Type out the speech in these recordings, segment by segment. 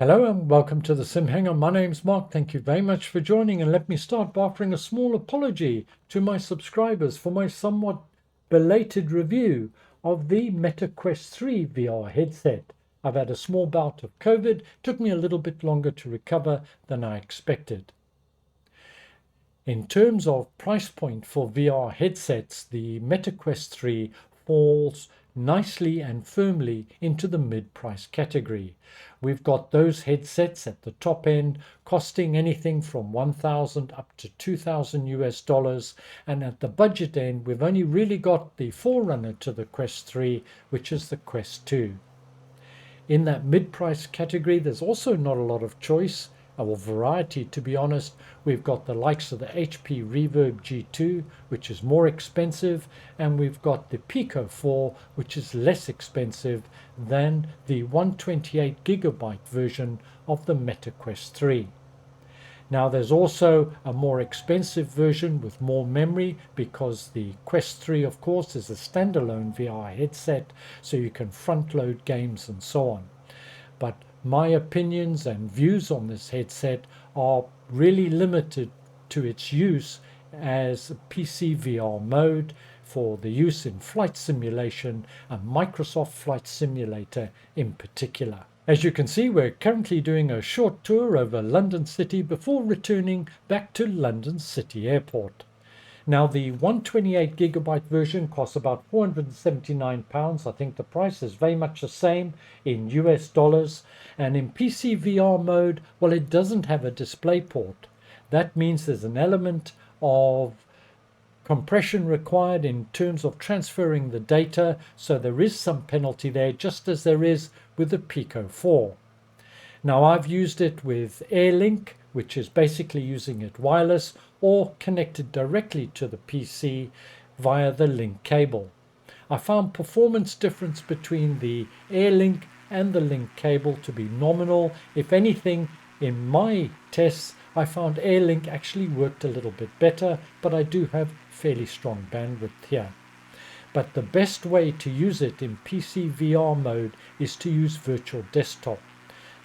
Hello and welcome to the Sim Hangar. My name's Mark. Thank you very much for joining, and let me start by offering a small apology to my subscribers for my somewhat belated review of the Meta Quest 3 VR headset. I've had a small bout of COVID. Took me a little bit longer to recover than I expected. In terms of price point for VR headsets, the Meta Quest 3 falls nicely and firmly into the mid-price category. We've got those headsets at the top end costing anything from 1,000 up to 2,000 US dollars, and at the budget end we've only really got the forerunner to the Quest 3, which is the Quest 2. In that mid-price category, there's also not a lot of choice or variety, to be honest. We've got the likes of the HP Reverb G2, which is more expensive, and we've got the Pico 4, which is less expensive than the 128 gigabyte version of the Meta Quest 3. Now there's also a more expensive version with more memory, because the Quest 3 of course is a standalone VR headset, so you can front load games and so on. But my opinions and views on this headset are really limited to its use as a PCVR mode for the use in flight simulation and Microsoft Flight Simulator in particular. As you can see, we're currently doing a short tour over London City before returning back to London City Airport. Now, the 128 gigabyte version costs about £479. I think the price is very much the same in US dollars. And in PCVR mode, well, it doesn't have a display port. That means there's an element of compression required in terms of transferring the data, so there is some penalty there, just as there is with the Pico 4. Now, I've used it with Airlink, which is basically using it wireless or connected directly to the PC via the link cable. I found performance difference between the Airlink and the link cable to be nominal. If anything, in my tests, I found Airlink actually worked a little bit better, but I do have fairly strong bandwidth here. But the best way to use it in PC VR mode is to use Virtual Desktop.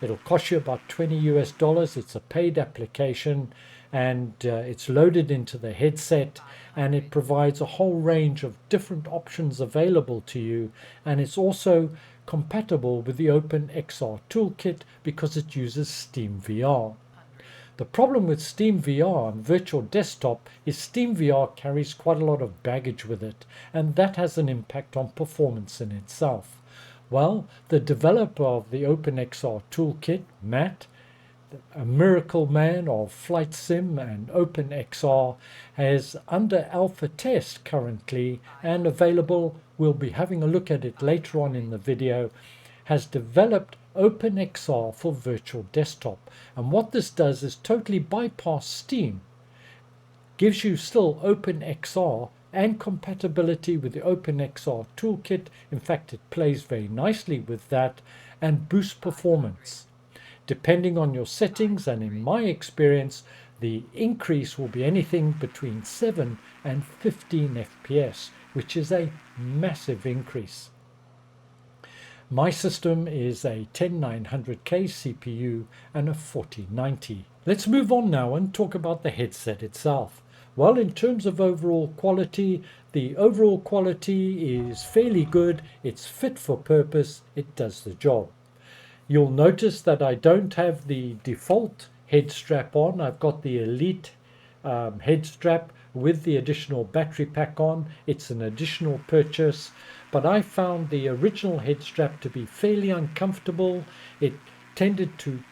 It'll cost you about 20 US dollars. It's a paid application, and it's loaded into the headset, and it provides a whole range of different options available to you. And it's also compatible with the OpenXR toolkit because it uses SteamVR. The problem with SteamVR and Virtual Desktop is SteamVR carries quite a lot of baggage with it, and that has an impact on performance in itself. Well, the developer of the OpenXR toolkit, Matt, a miracle man of Flight Sim and OpenXR, has under alpha test currently and available, we'll be having a look at it later on in the video, has developed OpenXR for Virtual Desktop. And what this does is totally bypass Steam, gives you still OpenXR and compatibility with the OpenXR toolkit. In fact, it plays very nicely with that, and boosts performance. Depending on your settings, and in my experience, the increase will be anything between 7 and 15 FPS, which is a massive increase. My system is a 10900K CPU and a 4090. Let's move on now and talk about the headset itself. Well, in terms of overall quality, the overall quality is fairly good. It's fit for purpose. It does the job. You'll notice that I don't have the default head strap on. I've got the Elite head strap with the additional battery pack on. It's an additional purchase, but I found the original head strap to be fairly uncomfortable. It tended to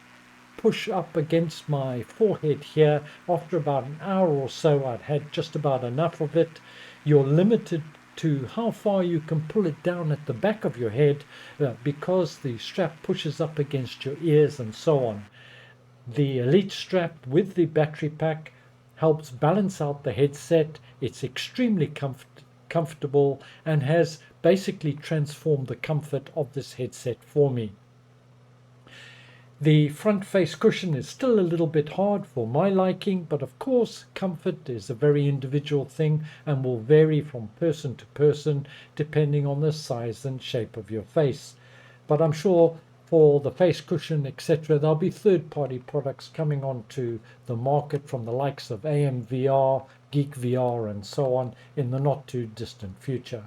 push up against my forehead here. After about an hour or so, I'd had just about enough of it. You're limited to how far you can pull it down at the back of your head because the strap pushes up against your ears and so on. The Elite strap with the battery pack helps balance out the headset. It's extremely comfortable and has basically transformed the comfort of this headset for me. The front face cushion is still a little bit hard for my liking, but of course comfort is a very individual thing and will vary from person to person depending on the size and shape of your face. But I'm sure for the face cushion, etc. There'll be third-party products coming onto the market from the likes of AMVR, GeekVR, and so on in the not-too-distant future.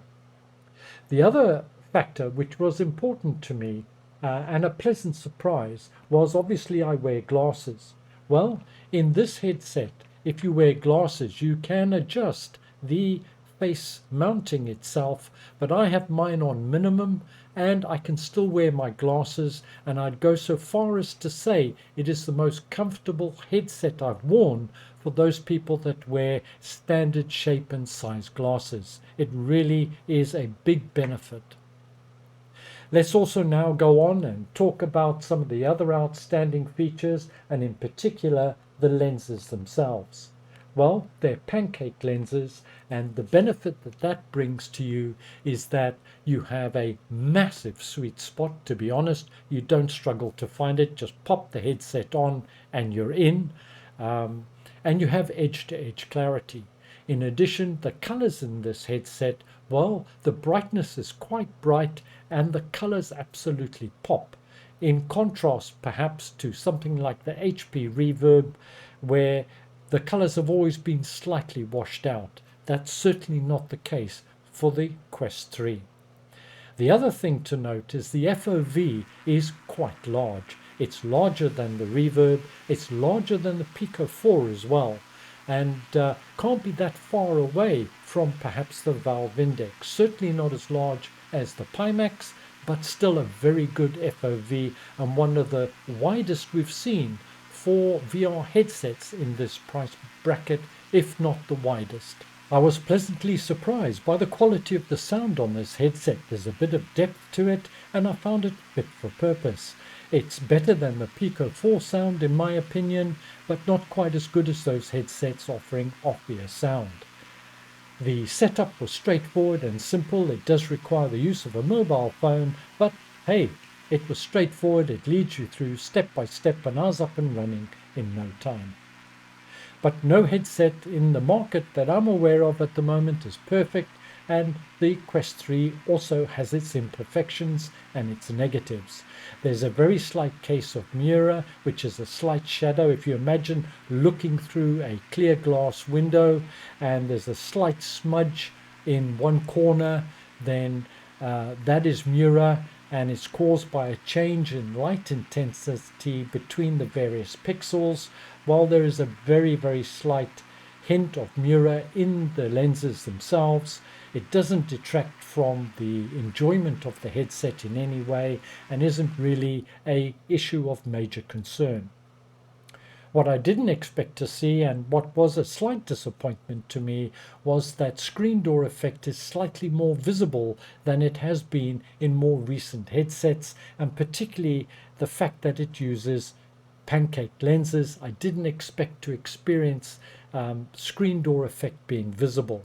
The other factor which was important to me and a pleasant surprise was obviously I wear glasses. Well, in this headset, if you wear glasses, you can adjust the face mounting itself, but I have mine on minimum and I can still wear my glasses, and I'd go so far as to say it is the most comfortable headset I've worn for those people that wear standard shape and size glasses. It really is a big benefit. Let's also now go on and talk about some of the other outstanding features, and in particular the lenses themselves. Well, they're pancake lenses, and the benefit that that brings to you is that you have a massive sweet spot. To be honest, you don't struggle to find it. Just pop the headset on and you're in. And you have edge-to-edge clarity. In addition, the colors in this headset, well, the brightness is quite bright and the colors absolutely pop. In contrast, perhaps, to something like the HP Reverb, where the colors have always been slightly washed out. That's certainly not the case for the Quest 3. The other thing to note is the FOV is quite large. It's larger than the Reverb, it's larger than the Pico 4 as well, and can't be that far away from perhaps the Valve Index. Certainly not as large as the Pimax, but still a very good FOV and one of the widest we've seen for VR headsets in this price bracket, if not the widest. I was pleasantly surprised by the quality of the sound on this headset. There's a bit of depth to it and I found it fit for purpose. It's better than the Pico 4 sound in my opinion, but not quite as good as those headsets offering off-ear sound. The setup was straightforward and simple. It does require the use of a mobile phone, but hey, it was straightforward. It leads you through step by step and I was up and running in no time. But no headset in the market that I'm aware of at the moment is perfect, and the Quest 3 also has its imperfections and its negatives. There's a very slight case of Miror, which is a slight shadow. If you imagine looking through a clear glass window and there's a slight smudge in one corner, then that is Miror, and it's caused by a change in light intensity between the various pixels, while there is a very, very slight hint of Miror in the lenses themselves. It doesn't detract from the enjoyment of the headset in any way and isn't really an issue of major concern. What I didn't expect to see, and what was a slight disappointment to me, was that screen door effect is slightly more visible than it has been in more recent headsets, and particularly the fact that it uses pancake lenses. I didn't expect to experience screen door effect being visible.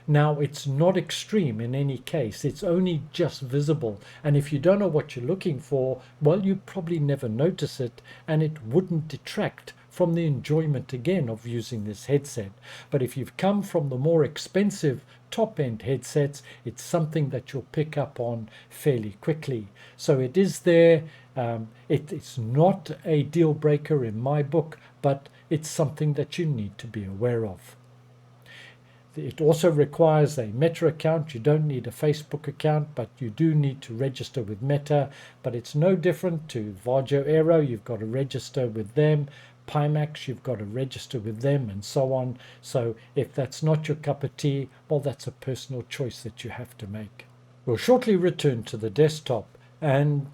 Now, it's not extreme in any case, it's only just visible, and if you don't know what you're looking for, well, you probably never notice it, and it wouldn't detract from the enjoyment again of using this headset. But if you've come from the more expensive top-end headsets, it's something that you'll pick up on fairly quickly. So it is there. It's not a deal breaker in my book, but it's something that you need to be aware of. It also requires a Meta account. You don't need a Facebook account, but you do need to register with Meta. But it's no different to Varjo Aero. You've got to register with them. Pimax, you've got to register with them, and so on. So if that's not your cup of tea, well, that's a personal choice that you have to make. We'll shortly return to the desktop, and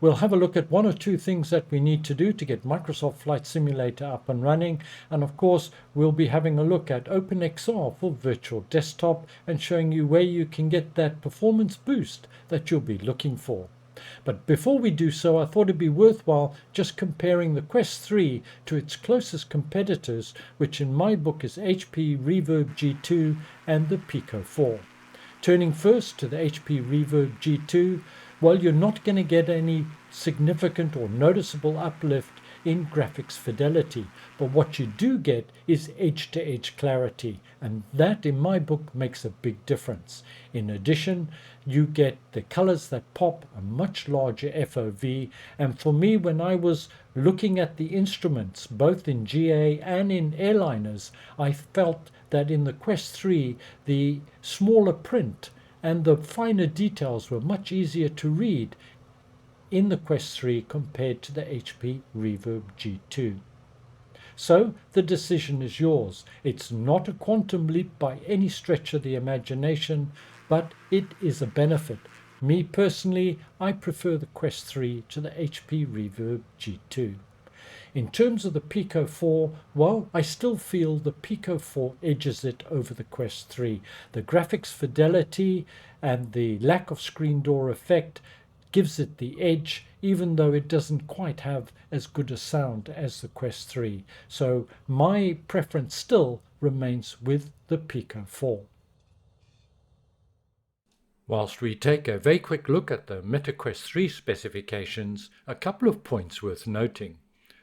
we'll have a look at one or two things that we need to do to get Microsoft Flight Simulator up and running. And of course, we'll be having a look at OpenXR for Virtual Desktop and showing you where you can get that performance boost that you'll be looking for. But before we do so, I thought it'd be worthwhile just comparing the Quest 3 to its closest competitors, which in my book is HP Reverb G2 and the Pico 4. Turning first to the HP Reverb G2, well, you're not going to get any significant or noticeable uplift in graphics fidelity, but what you do get is edge-to-edge clarity, and that in my book makes a big difference. In addition, you get the colors that pop, a much larger FOV. And for me, when I was looking at the instruments, both in GA and in airliners, I felt that in the Quest 3, the smaller print and the finer details were much easier to read in the Quest 3 compared to the HP Reverb G2. So the decision is yours. It's not a quantum leap by any stretch of the imagination, but it is a benefit. Me personally, I prefer the Quest 3 to the HP Reverb G2. In terms of the Pico 4, well, I still feel the Pico 4 edges it over the Quest 3. The graphics fidelity and the lack of screen door effect gives it the edge, even though it doesn't quite have as good a sound as the Quest 3. So my preference still remains with the Pico 4. Whilst we take a very quick look at the MetaQuest 3 specifications, a couple of points worth noting.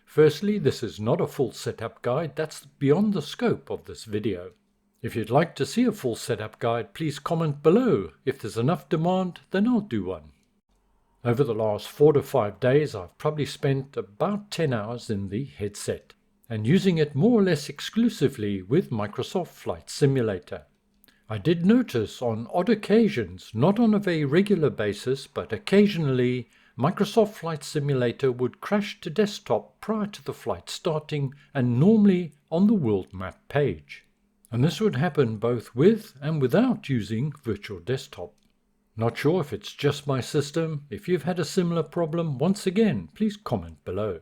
Firstly, this is not a full setup guide, that's beyond the scope of this video. If you'd like to see a full setup guide, please comment below. If there's enough demand, then I'll do one. Over the last 4 to 5 days, I've probably spent about 10 hours in the headset, and using it more or less exclusively with Microsoft Flight Simulator. I did notice on odd occasions, not on a very regular basis, but occasionally, Microsoft Flight Simulator would crash to desktop prior to the flight starting and normally on the world map page. And this would happen both with and without using Virtual Desktop. Not sure if it's just my system. If you've had a similar problem, once again, please comment below.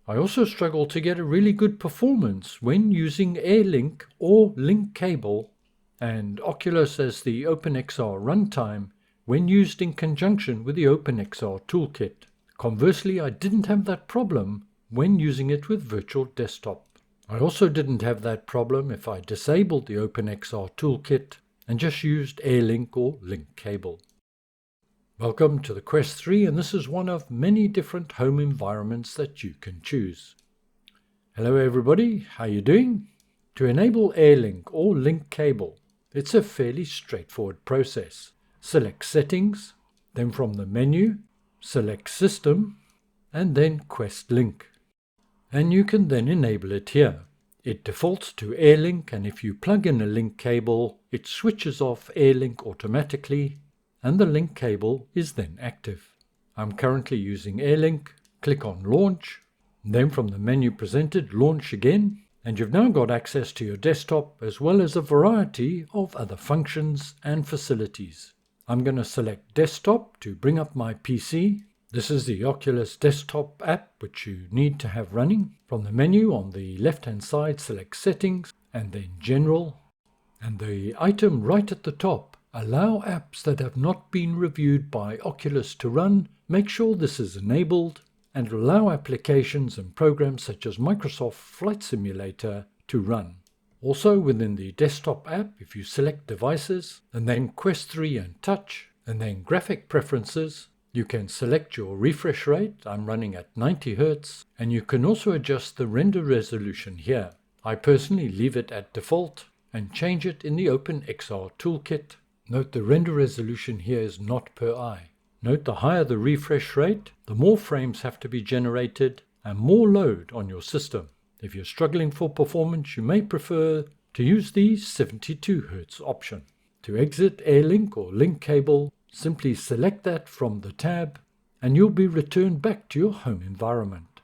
I also struggle to get a really good performance when using Airlink or Link Cable and Oculus as the OpenXR runtime when used in conjunction with the OpenXR toolkit. Conversely, I didn't have that problem when using it with Virtual Desktop. I also didn't have that problem if I disabled the OpenXR toolkit and just used Airlink or Link Cable. Welcome to the Quest 3, and this is one of many different home environments that you can choose. Hello everybody, how you doing? To enable Airlink or Link Cable, it's a fairly straightforward process. Select Settings, then from the menu, select System, and then Quest Link. And you can then enable it here. It defaults to Airlink, and if you plug in a link cable, it switches off Airlink automatically, and the link cable is then active. I'm currently using Airlink. Click on Launch, then from the menu presented, Launch again, and you've now got access to your desktop as well as a variety of other functions and facilities. I'm going to select Desktop to bring up my PC. This is the Oculus Desktop app which you need to have running. From the menu on the left hand side, select Settings and then General. And the item right at the top, Allow apps that have not been reviewed by Oculus to run. Make sure this is enabled, and allow applications and programs such as Microsoft Flight Simulator to run. Also within the desktop app, if you select Devices, and then Quest 3 and Touch, and then Graphic Preferences, you can select your refresh rate. I'm running at 90 Hz, and you can also adjust the render resolution here. I personally leave it at default and change it in the OpenXR toolkit. Note the render resolution here is not per eye. Note the higher the refresh rate, the more frames have to be generated and more load on your system. If you're struggling for performance, you may prefer to use the 72 Hz option. To exit Airlink or Link Cable, simply select that from the tab and you'll be returned back to your home environment.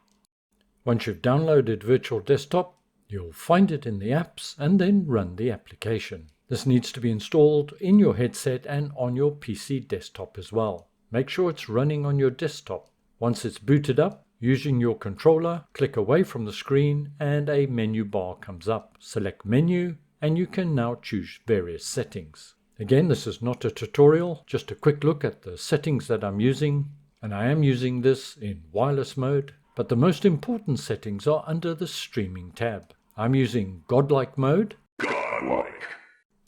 Once you've downloaded Virtual Desktop, you'll find it in the apps and then run the application. This needs to be installed in your headset and on your PC desktop as well. Make sure it's running on your desktop. Once it's booted up, using your controller, click away from the screen and a menu bar comes up. Select Menu and you can now choose various settings. Again, this is not a tutorial, just a quick look at the settings that I'm using. And I am using this in wireless mode, but the most important settings are under the Streaming tab. I'm using Godlike mode. Godlike.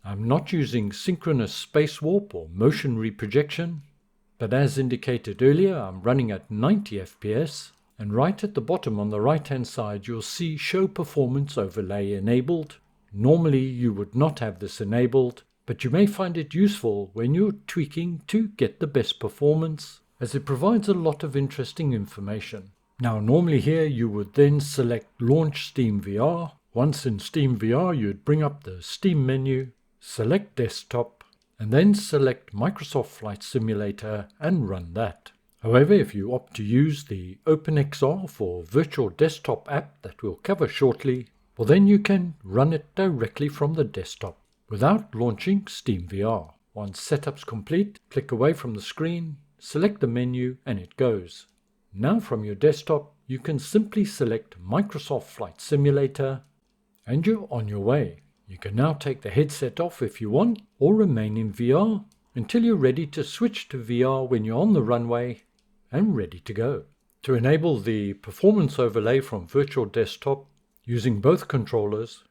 I'm not using synchronous space warp or motion reprojection, but as indicated earlier, I'm running at 90 FPS, and right at the bottom on the right hand side you'll see Show Performance Overlay enabled. Normally you would not have this enabled, but you may find it useful when you're tweaking to get the best performance, as it provides a lot of interesting information. Now normally here you would then select Launch SteamVR. Once in SteamVR you'd bring up the Steam menu, select Desktop, and then select Microsoft Flight Simulator and run that. However, if you opt to use the OpenXR for Virtual Desktop app that we'll cover shortly, well then you can run it directly from the desktop without launching SteamVR. Once setup's complete, click away from the screen, select the menu, and it goes. Now from your desktop, you can simply select Microsoft Flight Simulator, and you're on your way. You can now take the headset off if you want, or remain in VR until you're ready to switch to VR when you're on the runway and ready to go. To enable the performance overlay from Virtual Desktop, using both controllers,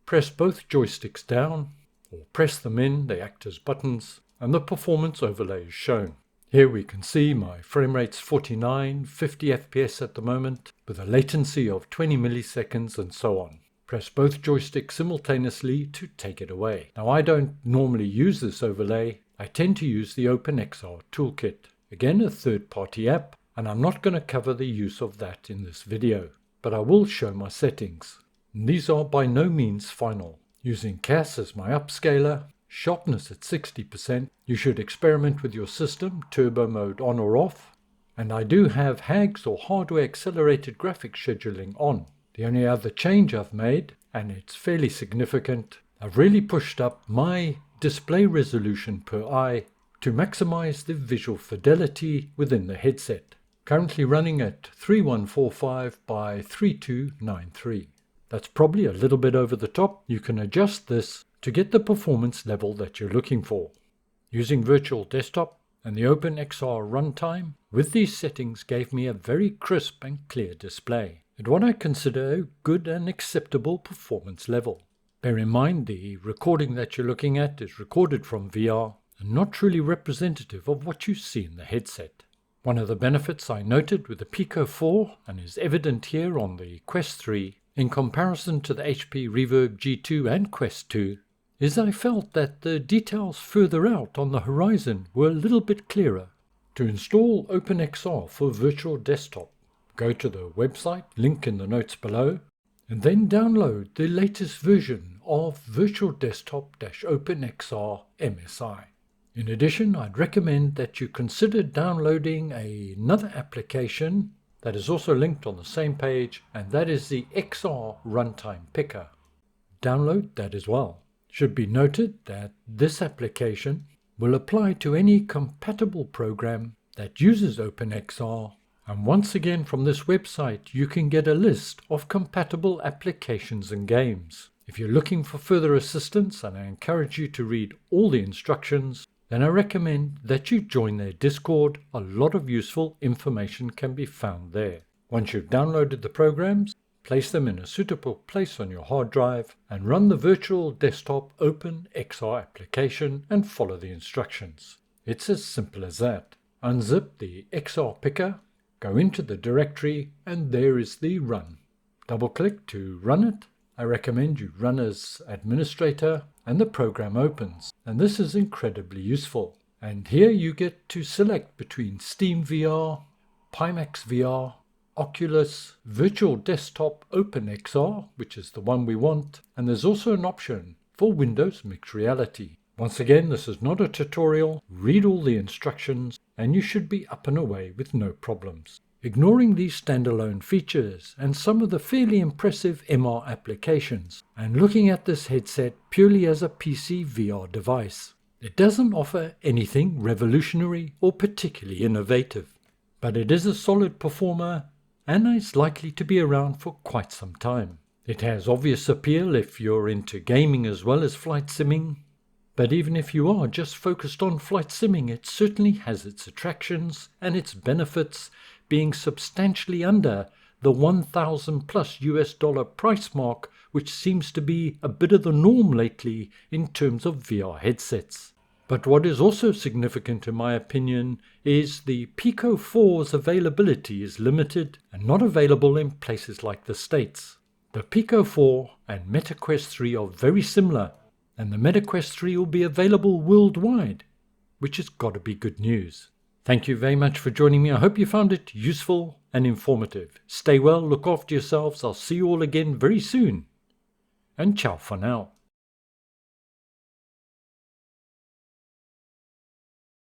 press both joysticks down, or press them in, they act as buttons, and the performance overlay is shown. Here we can see my frame rate's 49, 50 FPS at the moment, with a latency of 20 milliseconds and so on. Press both joysticks simultaneously to take it away. Now I don't normally use this overlay, I tend to use the OpenXR toolkit. Again, a third-party app, and I'm not going to cover the use of that in this video, but I will show my settings. And these are by no means final. Using CAS as my upscaler, sharpness at 60%, you should experiment with your system, turbo mode on or off, and I do have HAGS or hardware accelerated graphics scheduling on. The only other change I've made, and it's fairly significant, I've really pushed up my display resolution per eye to maximize the visual fidelity within the headset. Currently running at 3145 by 3293. That's probably a little bit over the top. You can adjust this to get the performance level that you're looking for. Using Virtual Desktop and the OpenXR runtime, with these settings gave me a very crisp and clear display at what I consider a good and acceptable performance level. Bear in mind the recording that you're looking at is recorded from VR and not truly representative of what you see in the headset. One of the benefits I noted with the Pico 4, and is evident here on the Quest 3, in comparison to the HP Reverb G2 and Quest 2, is I felt that the details further out on the horizon were a little bit clearer. To install OpenXR for Virtual Desktop, go to the website, link in the notes below, and then download the latest version of VirtualDesktop-OpenXR MSI. In addition, I'd recommend that you consider downloading another application that is also linked on the same page, and that is the XR Runtime Picker. Download that as well. Should be noted that this application will apply to any compatible program that uses OpenXR, and once again from this website you can get a list of compatible applications and games. If you're looking for further assistance, and I encourage you to read all the instructions, then I recommend that you join their Discord. A lot of useful information can be found there. Once you've downloaded the programs, place them in a suitable place on your hard drive and run the Virtual Desktop OpenXR application and follow the instructions. It's as simple as that. Unzip the XR picker, go into the directory, and there is the run. Double click to run it. I recommend you run as administrator, and the program opens, and this is incredibly useful. And here you get to select between SteamVR, Pimax VR, Oculus, Virtual Desktop OpenXR, which is the one we want, and there's also an option for Windows Mixed Reality. Once again, this is not a tutorial. Read all the instructions and you should be up and away with no problems. Ignoring these standalone features and some of the fairly impressive MR applications, and looking at this headset purely as a PCVR device, it doesn't offer anything revolutionary or particularly innovative, but it is a solid performer and is likely to be around for quite some time. It has obvious appeal if you're into gaming as well as flight simming, but even if you are just focused on flight simming, it certainly has its attractions and its benefits, being substantially under the $1,000+ US price mark, which seems to be a bit of the norm lately in terms of VR headsets. But what is also significant in my opinion is the Pico 4's availability is limited and not available in places like the States. The Pico 4 and MetaQuest 3 are very similar And the MetaQuest 3 will be available worldwide, which has got to be good news. Thank you very much for joining me. I hope you found it useful and informative. Stay well, look after yourselves. I'll see you all again very soon. And ciao for now.